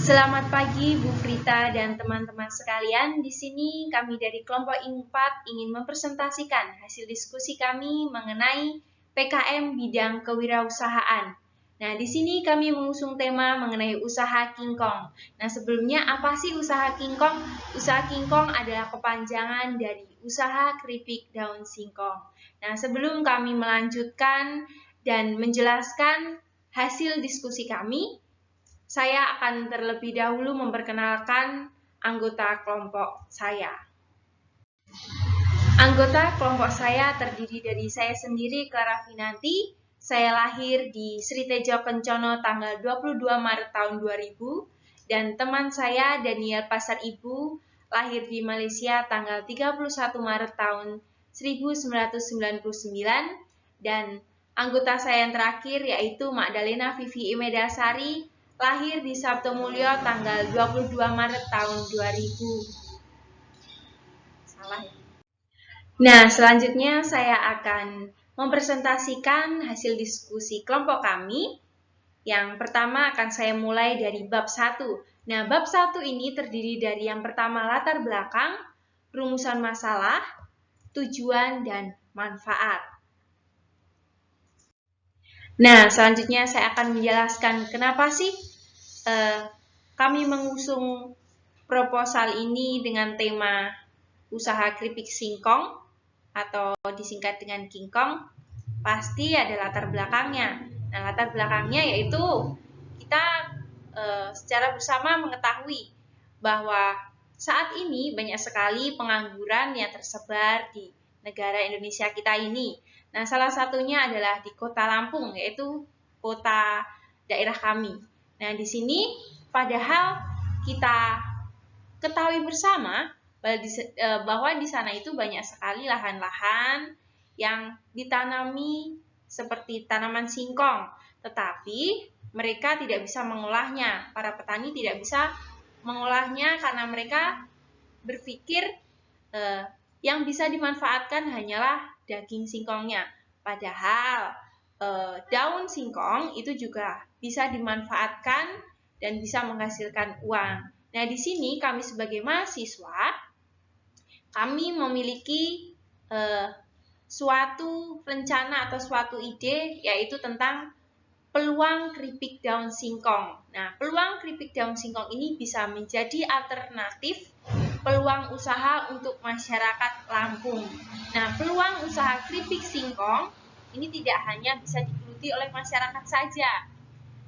Selamat pagi Bu Frita dan teman-teman sekalian. Di sini kami dari kelompok 4 ingin mempresentasikan hasil diskusi kami mengenai PKM bidang kewirausahaan. Nah, di sini kami mengusung tema mengenai usaha kingkong. Nah, sebelumnya apa sih usaha kingkong? Usaha kingkong adalah kepanjangan dari usaha keripik daun singkong. Nah, sebelum kami melanjutkan dan menjelaskan hasil diskusi kami, saya akan terlebih dahulu memperkenalkan anggota kelompok saya. Anggota kelompok saya terdiri dari saya sendiri, Clara Finanti. Saya lahir di Sri Tejo Kencono tanggal 22 Maret tahun 2000. Dan teman saya, Daniel Pasar Ibu, lahir di Malaysia tanggal 31 Maret tahun 1999. Dan anggota saya yang terakhir yaitu Magdalena Vivi Imedasari, lahir di Sabto Mulyo tanggal 22 Maret tahun 2000. Salah ya? Nah, selanjutnya saya akan mempresentasikan hasil diskusi kelompok kami. Yang pertama akan saya mulai dari bab 1. Nah, bab 1 ini terdiri dari yang pertama latar belakang, rumusan masalah, tujuan, dan manfaat. Nah, selanjutnya saya akan menjelaskan kenapa sih kami mengusung proposal ini dengan tema usaha keripik singkong atau disingkat dengan kingkong. Pasti ada latar belakangnya. Nah, latar belakangnya yaitu kita secara bersama mengetahui bahwa saat ini banyak sekali pengangguran yang tersebar di negara Indonesia kita ini. Nah, salah satunya adalah di Kota Lampung, yaitu kota daerah kami. Nah, di sini padahal kita ketahui bersama bahwa di sana itu banyak sekali lahan-lahan yang ditanami seperti tanaman singkong, tetapi mereka tidak bisa mengolahnya. Para petani tidak bisa mengolahnya karena mereka berpikir yang bisa dimanfaatkan hanyalah daging singkongnya. Padahal daun singkong itu juga bisa dimanfaatkan dan bisa menghasilkan uang. Nah, di sini kami sebagai mahasiswa, kami memiliki suatu rencana atau suatu ide, yaitu tentang peluang keripik daun singkong. Nah, peluang keripik daun singkong ini bisa menjadi alternatif peluang usaha untuk masyarakat Lampung. Nah, peluang usaha keripik singkong ini tidak hanya bisa digeluti oleh masyarakat saja,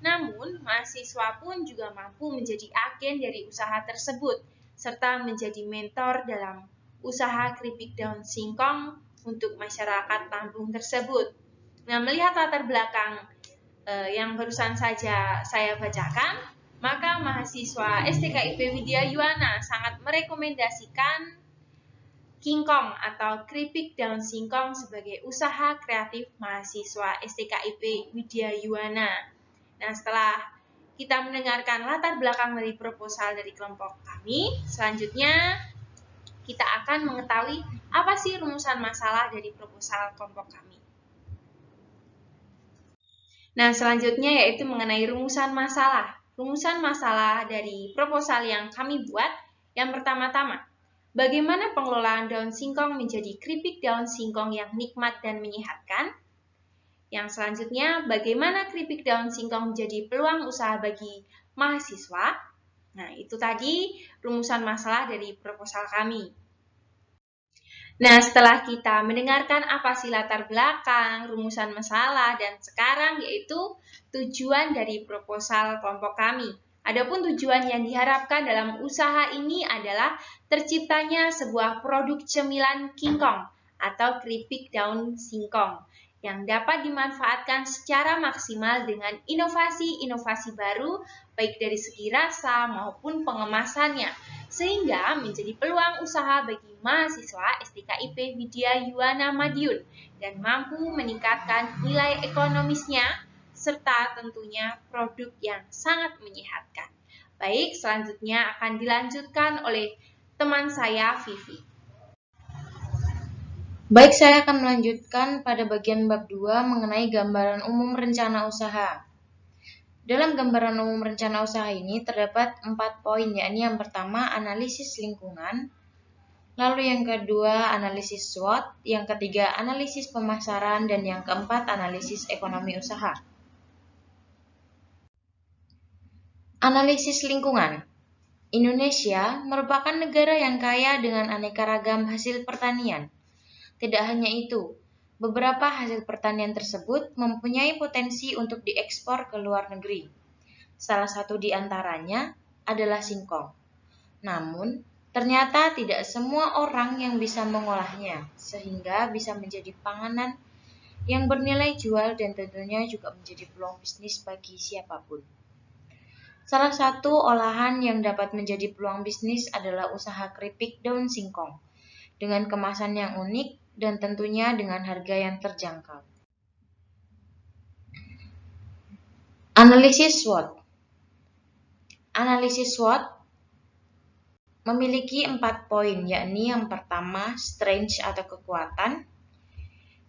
namun mahasiswa pun juga mampu menjadi agen dari usaha tersebut, serta menjadi mentor dalam usaha keripik daun singkong untuk masyarakat Lampung tersebut. Nah, melihat latar belakang yang barusan saja saya bacakan, maka mahasiswa STKIP Widya Yuwana sangat merekomendasikan kingkong atau keripik daun singkong sebagai usaha kreatif mahasiswa STKIP Widya Yuwana. Nah, setelah kita mendengarkan latar belakang dari proposal dari kelompok kami, selanjutnya kita akan mengetahui apa sih rumusan masalah dari proposal kelompok kami. Nah, selanjutnya yaitu mengenai rumusan masalah. Rumusan masalah dari proposal yang kami buat, yang pertama-tama, bagaimana pengelolaan daun singkong menjadi keripik daun singkong yang nikmat dan menyehatkan? Yang selanjutnya, bagaimana keripik daun singkong menjadi peluang usaha bagi mahasiswa? Nah, itu tadi rumusan masalah dari proposal kami. Nah, setelah kita mendengarkan apa sih latar belakang, rumusan masalah, dan sekarang yaitu tujuan dari proposal kelompok kami. Adapun tujuan yang diharapkan dalam usaha ini adalah terciptanya sebuah produk cemilan kingkong atau keripik daun singkong yang dapat dimanfaatkan secara maksimal dengan inovasi-inovasi baru baik dari segi rasa maupun pengemasannya, sehingga menjadi peluang usaha bagi mahasiswa STKIP Widya Yuwana Madiun dan mampu meningkatkan nilai ekonomisnya serta tentunya produk yang sangat menyehatkan. Baik, selanjutnya akan dilanjutkan oleh teman saya Vivi. Baik, saya akan melanjutkan pada bagian bab 2 mengenai gambaran umum rencana usaha. Dalam gambaran umum rencana usaha ini terdapat 4 poin, yakni yang pertama analisis lingkungan, lalu yang kedua analisis SWOT, yang ketiga analisis pemasaran, dan yang keempat analisis ekonomi usaha. Analisis lingkungan. Indonesia merupakan negara yang kaya dengan aneka ragam hasil pertanian. Tidak hanya itu, beberapa hasil pertanian tersebut mempunyai potensi untuk diekspor ke luar negeri. Salah satu di antaranya adalah singkong. Namun, ternyata tidak semua orang yang bisa mengolahnya, sehingga bisa menjadi panganan yang bernilai jual dan tentunya juga menjadi peluang bisnis bagi siapapun. Salah satu olahan yang dapat menjadi peluang bisnis adalah usaha keripik daun singkong, dengan kemasan yang unik dan tentunya dengan harga yang terjangkau. Analisis SWOT. Analisis SWOT memiliki 4 poin, yakni yang pertama strength atau kekuatan,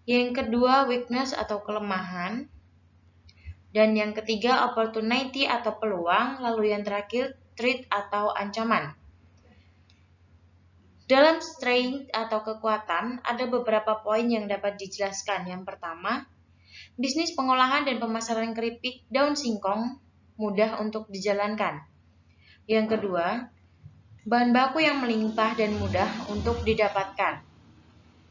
yang kedua weakness atau kelemahan, dan yang ketiga opportunity atau peluang, lalu yang terakhir threat atau ancaman. Dalam strength atau kekuatan, ada beberapa poin yang dapat dijelaskan. Yang pertama, bisnis pengolahan dan pemasaran keripik daun singkong mudah untuk dijalankan. Yang kedua, bahan baku yang melimpah dan mudah untuk didapatkan.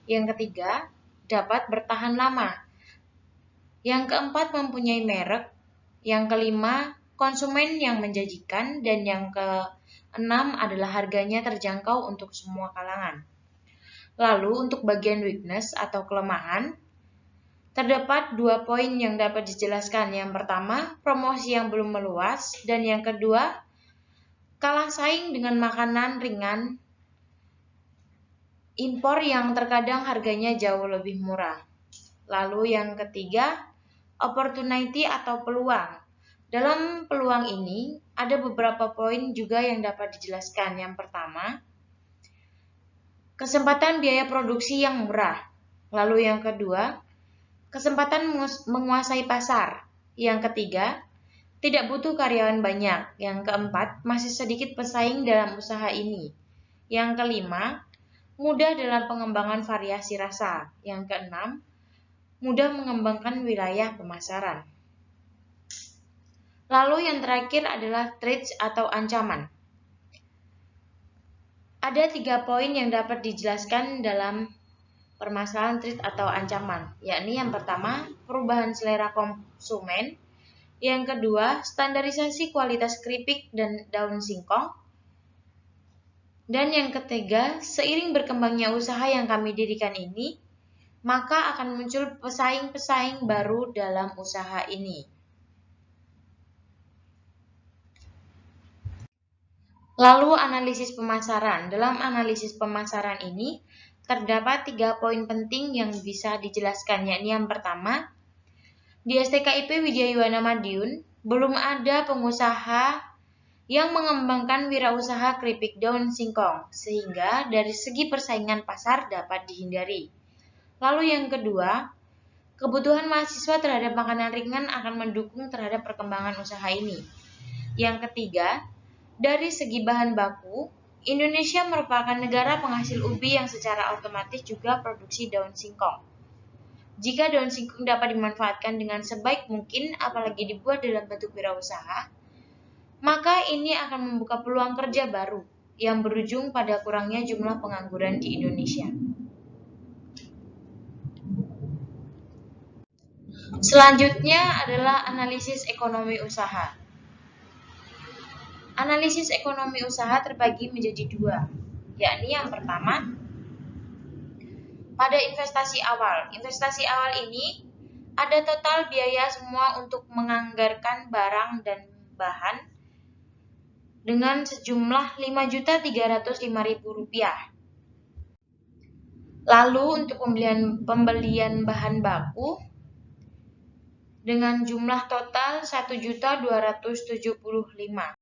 Yang ketiga, dapat bertahan lama. Yang keempat, mempunyai merek. Yang kelima, konsumen yang menjanjikan. Dan yang keenam adalah harganya terjangkau untuk semua kalangan. Lalu untuk bagian weakness atau kelemahan, terdapat 2 poin yang dapat dijelaskan. Yang pertama, promosi yang belum meluas. Dan yang kedua, kalah saing dengan makanan ringan impor yang terkadang harganya jauh lebih murah. Lalu yang ketiga, opportunity atau peluang. Dalam peluang ini, ada beberapa poin juga yang dapat dijelaskan. Yang pertama, kesempatan biaya produksi yang murah. Lalu yang kedua, kesempatan menguasai pasar. Yang ketiga, tidak butuh karyawan banyak. Yang keempat, masih sedikit pesaing dalam usaha ini. Yang kelima, mudah dalam pengembangan variasi rasa. Yang keenam, mudah mengembangkan wilayah pemasaran. Lalu yang terakhir adalah threats atau ancaman. Ada 3 poin yang dapat dijelaskan dalam permasalahan threat atau ancaman, yakni yang pertama, perubahan selera konsumen. Yang kedua, standarisasi kualitas keripik dan daun singkong. Dan yang ketiga, seiring berkembangnya usaha yang kami dirikan ini, maka akan muncul pesaing-pesaing baru dalam usaha ini. Lalu analisis pemasaran. Dalam analisis pemasaran ini, terdapat 3 poin penting yang bisa dijelaskan, yakni yang pertama, di STKIP Widya Yuwana Madiun, belum ada pengusaha yang mengembangkan wirausaha keripik daun singkong, sehingga dari segi persaingan pasar dapat dihindari. Lalu yang kedua, kebutuhan mahasiswa terhadap makanan ringan akan mendukung terhadap perkembangan usaha ini. Yang ketiga, dari segi bahan baku, Indonesia merupakan negara penghasil ubi yang secara otomatis juga produksi daun singkong. Jika daun singkong dapat dimanfaatkan dengan sebaik mungkin, apalagi dibuat dalam bentuk wirausaha, maka ini akan membuka peluang kerja baru yang berujung pada kurangnya jumlah pengangguran di Indonesia. Selanjutnya adalah analisis ekonomi usaha. Analisis ekonomi usaha terbagi menjadi 2, yakni yang pertama, pada investasi awal. Investasi awal ini ada total biaya semua untuk menganggarkan barang dan bahan dengan sejumlah Rp5.305.000. Lalu untuk pembelian bahan baku dengan jumlah total Rp1.275.000.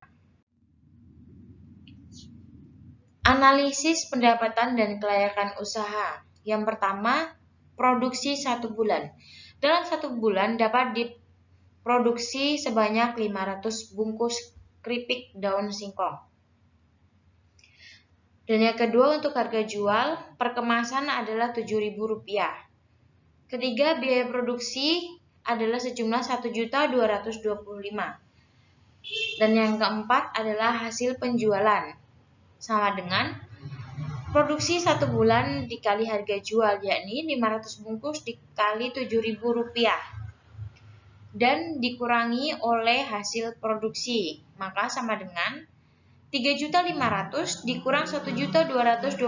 Analisis pendapatan dan kelayakan usaha. Yang pertama, produksi 1 bulan. Dalam 1 bulan dapat produksi sebanyak 500 bungkus keripik daun singkong. Dan yang kedua untuk harga jual, per kemasan adalah Rp7.000. Ketiga, biaya produksi adalah sejumlah Rp1.225.000. Dan yang keempat adalah hasil penjualan, sama dengan produksi 1 bulan dikali harga jual, yakni 500 bungkus dikali Rp7.000 dan dikurangi oleh hasil produksi, maka sama dengan 3.500.000 dikurang 1.225.000,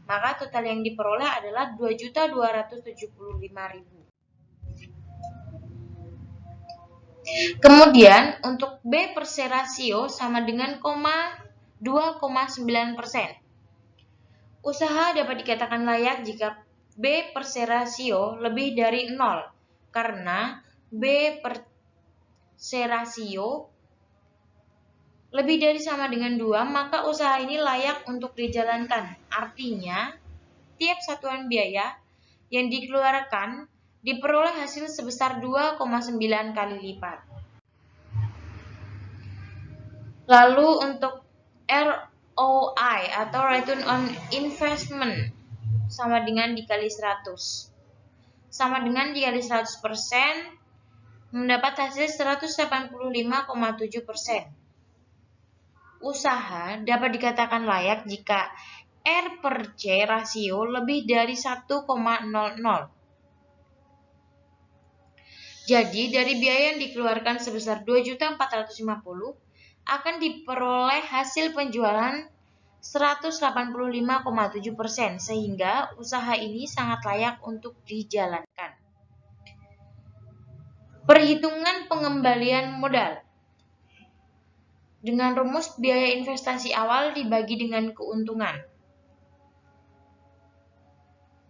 maka total yang diperoleh adalah 2.275.000. Kemudian untuk B per C rasio sama dengan 2,9%. Usaha dapat dikatakan layak jika B per C rasio lebih dari 0, karena B per C rasio lebih dari sama dengan 2, maka usaha ini layak untuk dijalankan. Artinya, tiap satuan biaya yang dikeluarkan diperoleh hasil sebesar 2,9 kali lipat. Lalu untuk ROI atau Return on Investment sama dengan dikali 100. Sama dengan dikali 100%, mendapat hasil 185,7%. Usaha dapat dikatakan layak jika R per C rasio lebih dari 1,00. Jadi, dari biaya yang dikeluarkan sebesar 2.450.000 akan diperoleh hasil penjualan 185,7%, sehingga usaha ini sangat layak untuk dijalankan. Perhitungan pengembalian modal. Dengan rumus biaya investasi awal dibagi dengan keuntungan.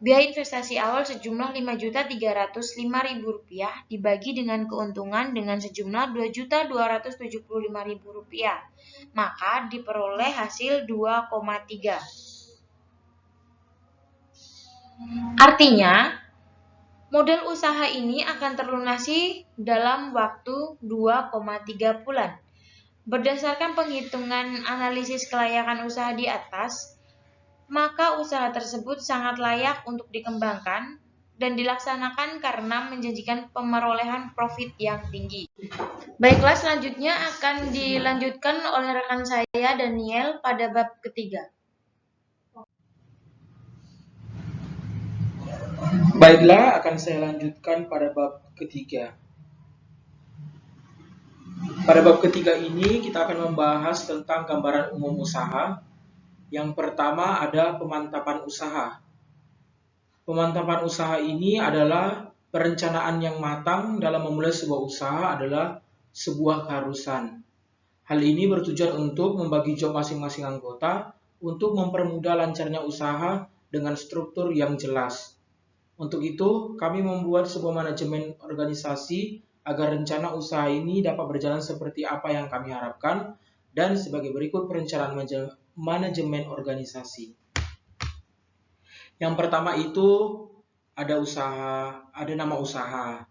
Biaya investasi awal sejumlah Rp5.305.000 dibagi dengan keuntungan dengan sejumlah Rp2.275.000, maka diperoleh hasil 2,3. Artinya, modal usaha ini akan terlunasi dalam waktu 2,3 bulan. Berdasarkan penghitungan analisis kelayakan usaha di atas, maka usaha tersebut sangat layak untuk dikembangkan dan dilaksanakan karena menjanjikan pemerolehan profit yang tinggi. Baiklah, selanjutnya akan dilanjutkan oleh rekan saya Daniel pada bab ketiga. Baiklah, akan saya lanjutkan pada bab ketiga. Pada bab ketiga ini kita akan membahas tentang gambaran umum usaha. Yang pertama ada pemantapan usaha. Pemantapan usaha ini adalah perencanaan yang matang dalam memulai sebuah usaha adalah sebuah keharusan. Hal ini bertujuan untuk membagi job masing-masing anggota untuk mempermudah lancarnya usaha dengan struktur yang jelas. Untuk itu, kami membuat sebuah manajemen organisasi agar rencana usaha ini dapat berjalan seperti apa yang kami harapkan, dan sebagai berikut perencanaan manajemen organisasi. Yang pertama itu ada usaha, ada nama usaha.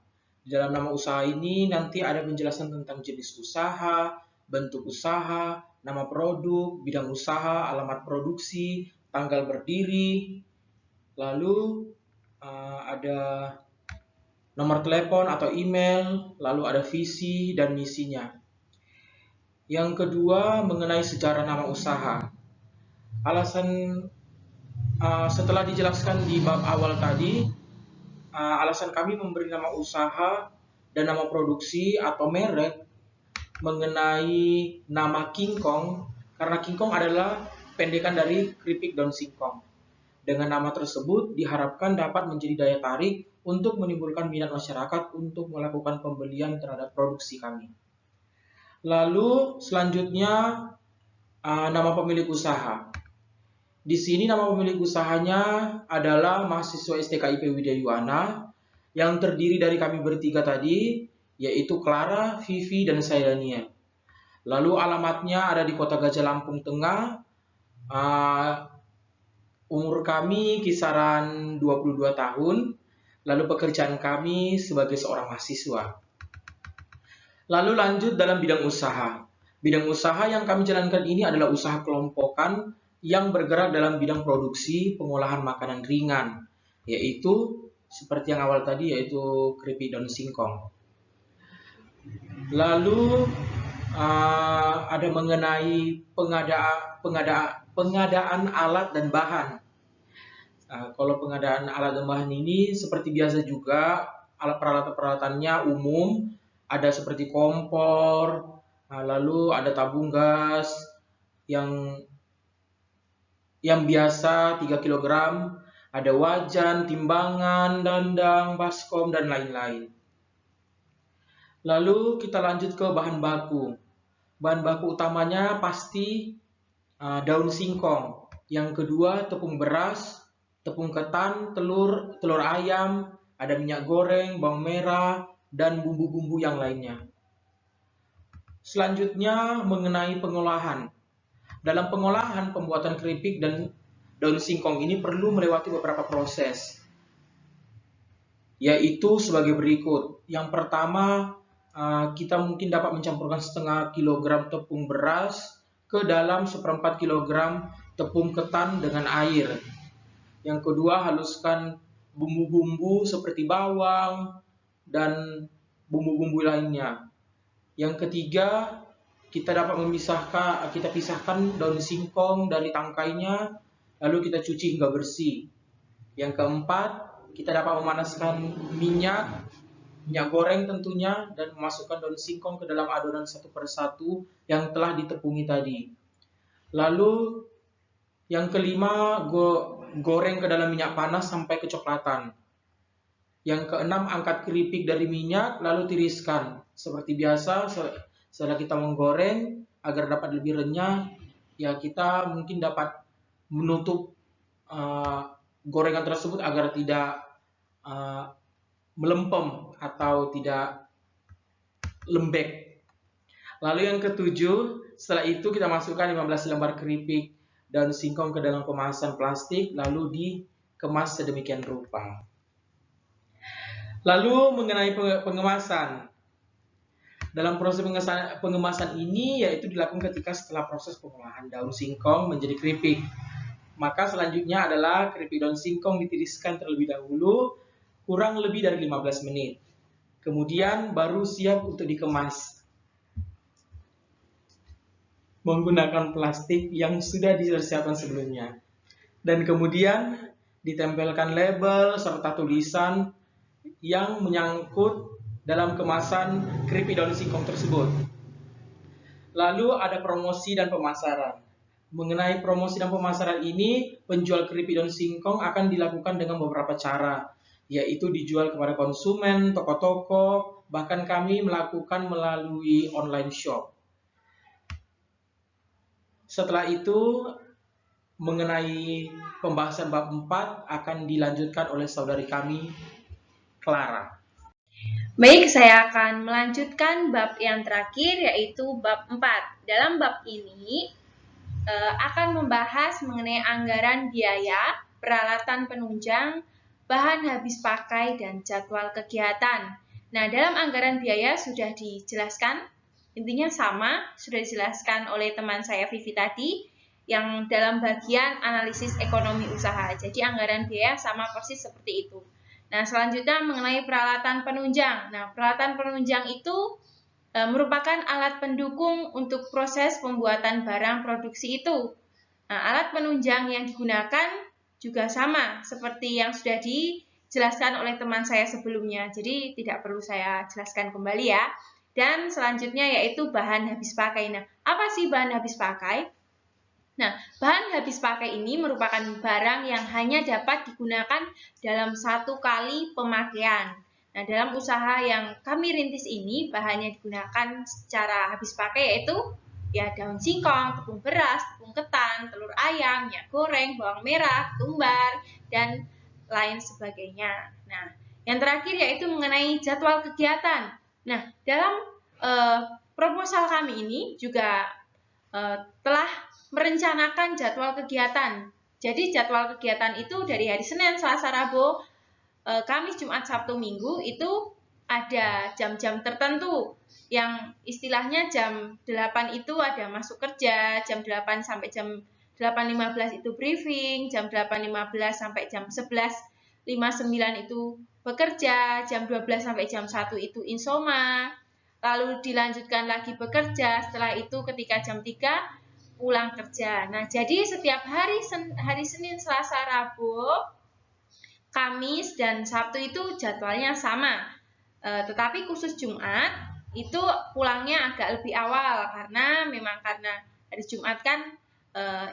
Di dalam nama usaha ini nanti ada penjelasan tentang jenis usaha, bentuk usaha, nama produk, bidang usaha, alamat produksi, tanggal berdiri, lalu ada nomor telepon atau email, lalu ada visi dan misinya. Yang kedua mengenai sejarah nama usaha. Setelah dijelaskan di bab awal tadi, alasan kami memberi nama usaha dan nama produksi atau merek mengenai nama King Kong, karena King Kong adalah pendekan dari keripik daun singkong. Dengan nama tersebut diharapkan dapat menjadi daya tarik untuk menimbulkan minat masyarakat untuk melakukan pembelian terhadap produksi kami. Lalu selanjutnya nama pemilik usaha. Di sini nama pemilik usahanya adalah mahasiswa STKIP Widya Yuwana yang terdiri dari kami bertiga tadi, yaitu Clara, Vivi, dan saya Daniel. Lalu alamatnya ada di Kota Gajah Lampung Tengah. Umur kami kisaran 22 tahun. Lalu pekerjaan kami sebagai seorang mahasiswa. Lalu lanjut dalam bidang usaha. Bidang usaha yang kami jalankan ini adalah usaha kelompokan yang bergerak dalam bidang produksi pengolahan makanan ringan, yaitu seperti yang awal tadi, yaitu keripik daun singkong. Lalu ada mengenai pengadaan alat dan bahan. Kalau pengadaan alat dan bahan ini seperti biasa juga, alat peralatan-peralatannya umum, ada seperti kompor, lalu ada tabung gas yang biasa 3 kg, ada wajan, timbangan, dandang, baskom, dan lain-lain. Lalu kita lanjut ke bahan baku. Bahan baku utamanya pasti daun singkong. Yang kedua tepung beras, tepung ketan, telur ayam, ada minyak goreng, bawang merah, dan bumbu-bumbu yang lainnya. Selanjutnya mengenai pengolahan. Dalam pengolahan pembuatan keripik dan daun singkong ini perlu melewati beberapa proses, yaitu sebagai berikut. Yang pertama, kita mungkin dapat mencampurkan setengah kilogram tepung beras ke dalam 1/4 kilogram tepung ketan dengan air. Yang kedua, haluskan bumbu-bumbu seperti bawang dan bumbu-bumbu lainnya. Yang ketiga, kita pisahkan daun singkong dari tangkainya, lalu kita cuci hingga bersih. Yang keempat, kita dapat memanaskan minyak goreng tentunya, dan memasukkan daun singkong ke dalam adonan satu persatu yang telah ditepungi tadi. Lalu yang kelima, goreng ke dalam minyak panas sampai kecoklatan. Yang keenam, angkat keripik dari minyak lalu tiriskan. Seperti biasa, setelah kita menggoreng agar dapat lebih renyah, ya kita mungkin dapat menutup gorengan tersebut agar tidak melempem atau tidak lembek. Lalu yang ketujuh, setelah itu kita masukkan 15 lembar keripik daun singkong ke dalam kemasan plastik, lalu dikemas sedemikian rupa. Lalu mengenai pengemasan. Dalam proses pengemasan ini yaitu dilakukan ketika setelah proses pengolahan daun singkong menjadi keripik. Maka selanjutnya adalah keripik daun singkong ditiriskan terlebih dahulu kurang lebih dari 15 menit. Kemudian baru siap untuk dikemas menggunakan plastik yang sudah disiapkan sebelumnya. Dan kemudian ditempelkan label serta tulisan yang menyangkut dalam kemasan keripik daun singkong tersebut. Lalu ada promosi dan pemasaran. Mengenai promosi dan pemasaran ini, penjual keripik daun singkong akan dilakukan dengan beberapa cara, yaitu dijual kepada konsumen, toko-toko, bahkan kami melakukan melalui online shop. Setelah itu, mengenai pembahasan bab 4 akan dilanjutkan oleh saudari kami, Clara. Baik, saya akan melanjutkan bab yang terakhir, yaitu bab 4. Dalam bab ini akan membahas mengenai anggaran biaya, peralatan penunjang, bahan habis pakai, dan jadwal kegiatan. Nah, dalam anggaran biaya sudah dijelaskan, intinya sama, sudah dijelaskan oleh teman saya Vivi tadi, yang dalam bagian analisis ekonomi usaha. Jadi anggaran biaya sama persis seperti itu. Nah, selanjutnya mengenai peralatan penunjang. Nah, peralatan penunjang itu merupakan alat pendukung untuk proses pembuatan barang produksi itu. Nah, alat penunjang yang digunakan juga sama seperti yang sudah dijelaskan oleh teman saya sebelumnya. Jadi tidak perlu saya jelaskan kembali ya. Dan selanjutnya yaitu bahan habis pakai. Nah, apa sih bahan habis pakai? Nah, bahan habis pakai ini merupakan barang yang hanya dapat digunakan dalam satu kali pemakaian. Nah, dalam usaha yang kami rintis ini, bahannya digunakan secara habis pakai yaitu ya daun singkong, tepung beras, tepung ketan, telur ayam, minyak goreng, bawang merah, ketumbar, dan lain sebagainya. Nah, yang terakhir yaitu mengenai jadwal kegiatan. Nah, dalam proposal kami ini juga telah merencanakan jadwal kegiatan. Jadi jadwal kegiatan itu dari hari Senin, Selasa, Rabu, Kamis, Jumat, Sabtu, Minggu itu ada jam-jam tertentu yang istilahnya jam 8 itu ada masuk kerja, jam 8 sampai jam 8.15 itu briefing, jam 8.15 sampai jam 11.59 itu bekerja, jam 12 sampai jam 1 itu insoma, lalu dilanjutkan lagi bekerja, setelah itu ketika jam 3 pulang kerja. Nah, jadi setiap hari Senin, Selasa, Rabu, Kamis, dan Sabtu itu jadwalnya sama. Tetapi khusus Jumat itu pulangnya agak lebih awal karena hari Jumat kan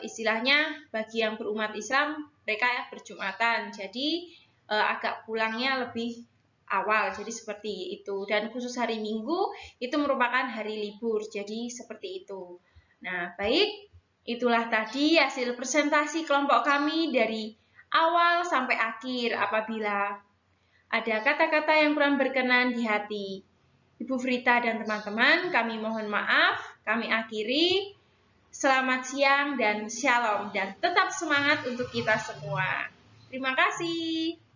istilahnya bagi yang berumat Islam mereka berjumatan. Jadi agak pulangnya lebih awal. Jadi seperti itu. Dan khusus hari Minggu itu merupakan hari libur. Jadi seperti itu. Nah, baik, itulah tadi hasil presentasi kelompok kami dari awal sampai akhir. Apabila ada kata-kata yang kurang berkenan di hati Ibu Frita dan teman-teman, kami mohon maaf. Kami akhiri. Selamat siang dan shalom, dan tetap semangat untuk kita semua. Terima kasih.